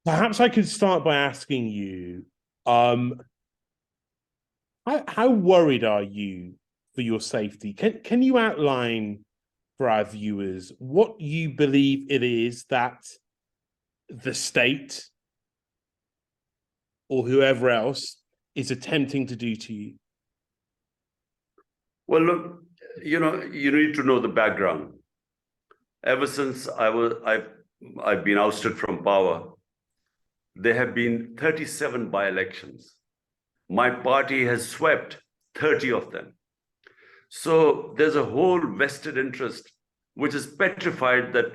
Perhaps I could start by asking you, how worried are you for your safety? Can you outline for our viewers what you believe it is that the state or whoever else is attempting to do to you? Well, look, you need to know the background. Ever since I've been ousted from power, there have been 37 by-elections. My party has swept 30 of them. So there's a whole vested interest which is petrified that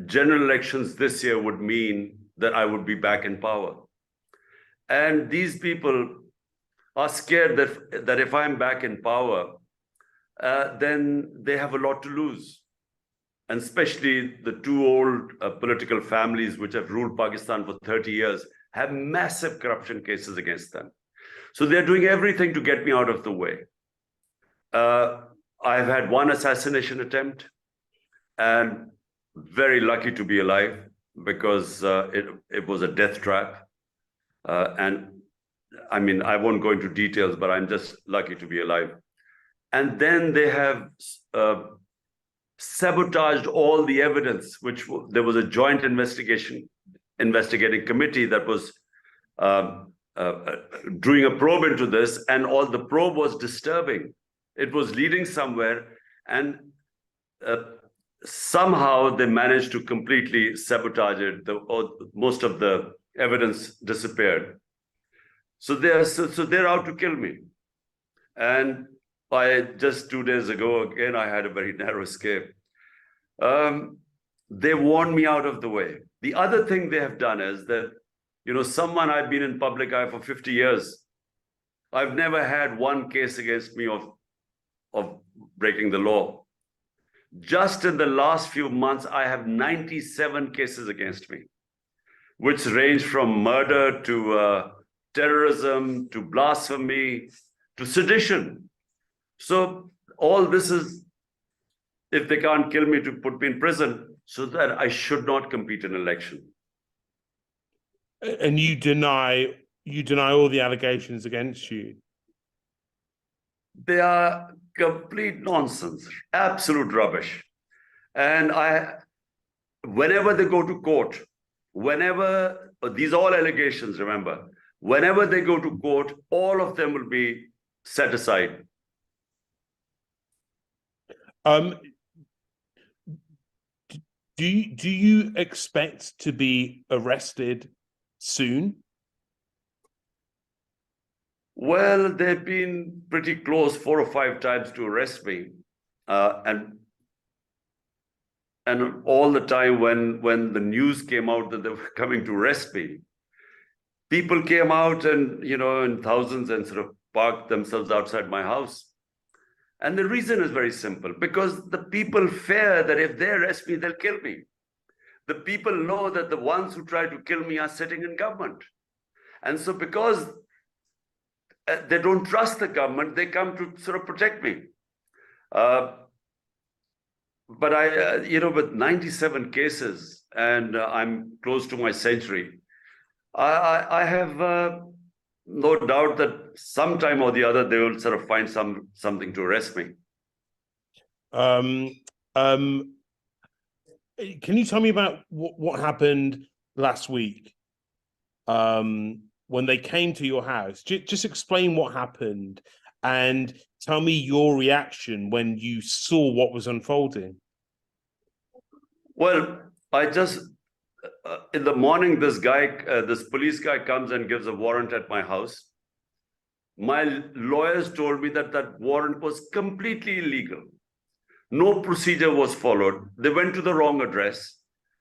general elections this year would mean that I would be back in power. And these people are scared that if I'm back in power, then they have a lot to lose. And especially the two old political families which have ruled Pakistan for 30 years have massive corruption cases against them. So they're doing everything to get me out of the way. I've had one assassination attempt and very lucky to be alive because it was a death trap. And I mean, I won't go into details, but I'm just lucky to be alive. And then they have sabotaged all the evidence, there was a joint investigating committee that was doing a probe into this, and all the probe was disturbing. It was leading somewhere, and somehow they managed to completely sabotage it. Most of the evidence disappeared. So they're out to kill me. And just 2 days ago, again, I had a very narrow escape. They warned me out of the way. The other thing they have done is that, I've been in public eye for 50 years. I've never had one case against me of breaking the law. Just in the last few months, I have 97 cases against me, which range from murder to terrorism, to blasphemy, to sedition. So all this is, if they can't kill me, to put me in prison so that I should not compete in an election. And you deny all the allegations against you? They are complete nonsense, absolute rubbish. And whenever they go to court, these are all allegations, remember, whenever they go to court, all of them will be set aside. Do you expect to be arrested soon? Well, they've been pretty close 4 or 5 times to arrest me. And all the time when the news came out that they were coming to arrest me, people came out and, in thousands, and sort of parked themselves outside my house. And the reason is very simple, because the people fear that if they arrest me, they'll kill me. The people know that the ones who try to kill me are sitting in government. And so because they don't trust the government, they come to sort of protect me. But with 97 cases, and I'm close to my century, I have no doubt that sometime or the other they will sort of find something to arrest me. Can you tell me about what happened last week when they came to your house? Just explain what happened and tell me your reaction when you saw what was unfolding. Well, in the morning, this police guy comes and gives a warrant at my house. My lawyers told me that that warrant was completely illegal. No procedure was followed. They went to the wrong address.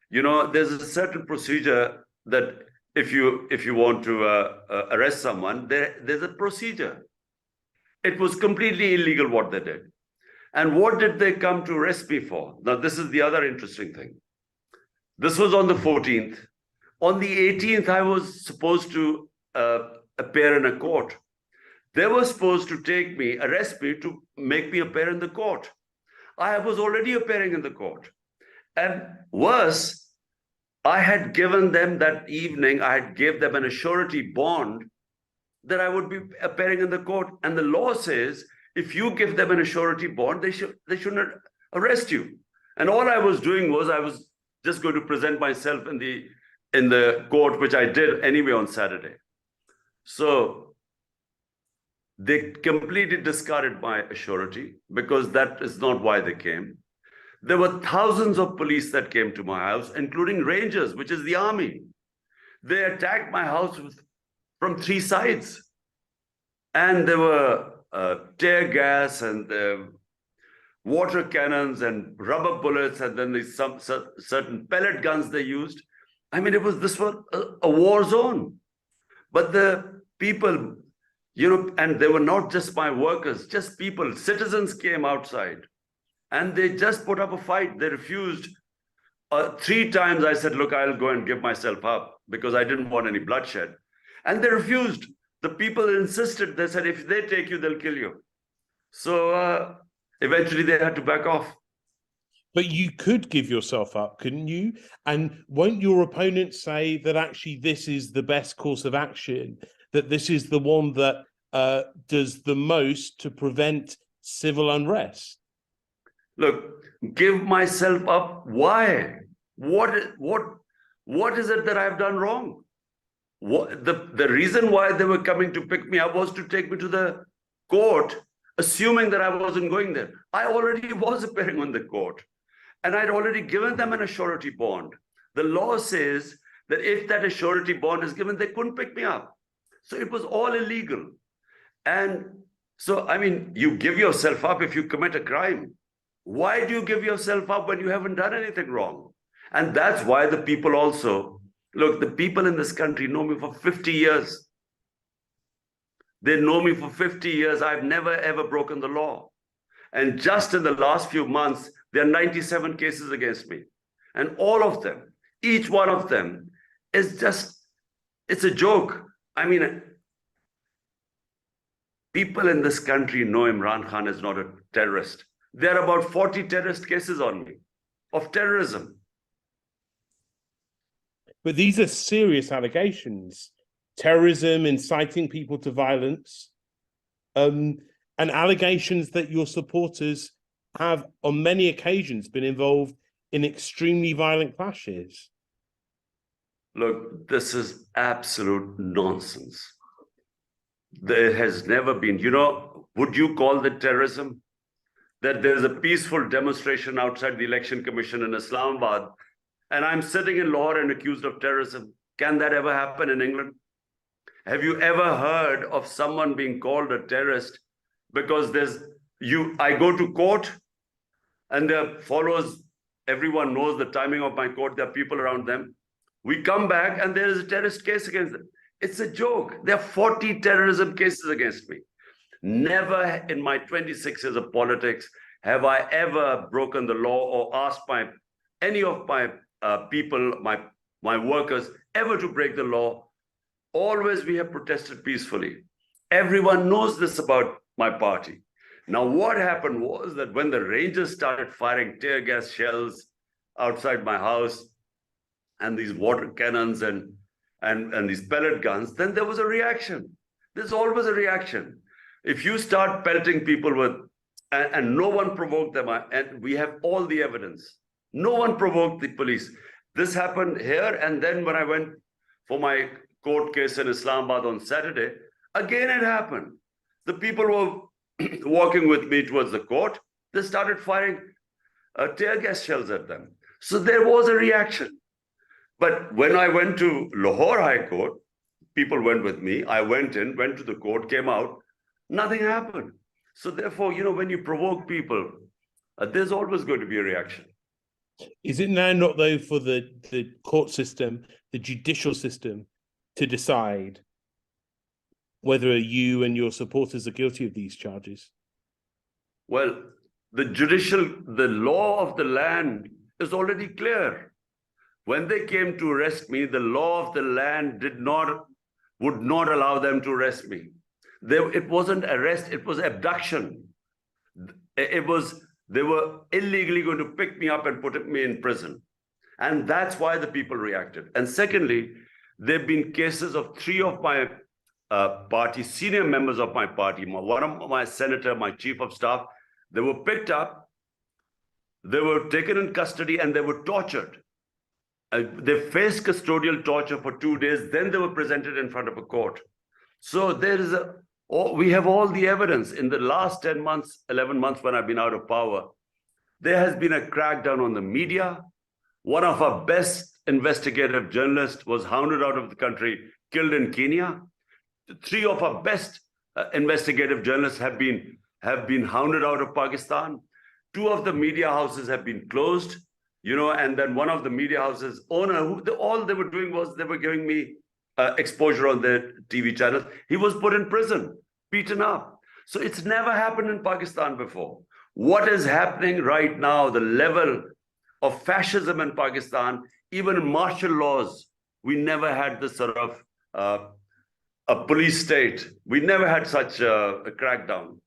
There's a certain procedure that if you want to arrest someone, there's a procedure. It was completely illegal what they did. And what did they come to arrest me for? Now, this is the other interesting thing. This was on the 14th. On the 18th, I was supposed to appear in a court. They were supposed to arrest me to make me appear in the court. I was already appearing in the court. And worse, I had given them that evening, I had gave them an surety bond that I would be appearing in the court. And the law says, if you give them an surety bond, they shouldn't arrest you. And all I was doing was I was just going to present myself in the court, which I did anyway on Saturday. So they completely discarded my surety because that is not why they came. There were thousands of police that came to my house, including Rangers, which is the army. They attacked my house from 3 sides. And there were tear gas and water cannons and rubber bullets, and then some certain pellet guns they used. I mean, this was a war zone. But the people, and they were not just my workers, just people, citizens came outside. And they just put up a fight. They refused. 3 times I said, look, I'll go and give myself up because I didn't want any bloodshed. And they refused. The people insisted. They said, if they take you, they'll kill you. So eventually they had to back off. But you could give yourself up, couldn't you? And won't your opponents say that actually this is the best course of action, that this is the one that does the most to prevent civil unrest? Look, give myself up. Why? What is it that I've done wrong? The reason why they were coming to pick me up was to take me to the court, assuming that I wasn't going there. I already was appearing on the court, and I'd already given them an surety bond. The law says that if that surety bond is given, they couldn't pick me up. So it was all illegal. And so, I mean, you give yourself up if you commit a crime. Why do you give yourself up when you haven't done anything wrong? And that's why the people also, look, the people in this country know me for 50 years. They know me for 50 years. I've never, ever broken the law. And just in the last few months, there are 97 cases against me. And all of them, each one of them is just, it's a joke. I mean, people in this country know Imran Khan is not a terrorist. There are about 40 terrorist cases on me of terrorism. But these are serious allegations. Terrorism, inciting people to violence, and allegations that your supporters have on many occasions been involved in extremely violent clashes. Look, this is absolute nonsense. There has never been, would you call it terrorism? That there's a peaceful demonstration outside the Election Commission in Islamabad, and I'm sitting in Lahore and accused of terrorism. Can that ever happen in England? Have you ever heard of someone being called a terrorist because I go to court and there follows, everyone knows the timing of my court, there are people around them. We come back and there is a terrorist case against them. It's a joke. There are 40 terrorism cases against me. Never in my 26 years of politics have I ever broken the law or asked any of my people, my workers, ever to break the law. Always we have protested peacefully. Everyone knows this about my party. Now, what happened was that when the Rangers started firing tear gas shells outside my house and these water cannons and these pellet guns, then there was a reaction. There's always a reaction. If you start pelting people with, and no one provoked them, and we have all the evidence, no one provoked the police. This happened here, and then when I went for my court case in Islamabad on Saturday, again it happened. The people were walking with me towards the court. They started firing tear gas shells at them. So there was a reaction. But when I went to Lahore High Court, people went with me. I went in, went to the court, came out. Nothing happened. So therefore, when you provoke people, there's always going to be a reaction. Is it now not, though, for the court system, the judicial system, to decide whether you and your supporters are guilty of these charges? Well, the law of the land is already clear. When they came to arrest me, the law of the land would not allow them to arrest me. It wasn't arrest, it was abduction. They were illegally going to pick me up and put me in prison. And that's why the people reacted. And secondly, there have been cases of 3 of my party, senior members of my party, one of my senator, my chief of staff, they were picked up, they were taken in custody, and they were tortured. They faced custodial torture for 2 days, then they were presented in front of a court. So there is we have all the evidence. In the last 10 months, 11 months when I've been out of power, there has been a crackdown on the media. One of our best investigative journalists was hounded out of the country, killed in Kenya. 3 of our best investigative journalists have been hounded out of Pakistan. 2 of the media houses have been closed, and then one of the media houses owner, all they were doing was they were giving me exposure on their TV channels. He was put in prison, beaten up. So it's never happened in Pakistan before. What is happening right now, the level of fascism in Pakistan, even in martial laws, we never had this sort of a police state. We never had such a crackdown.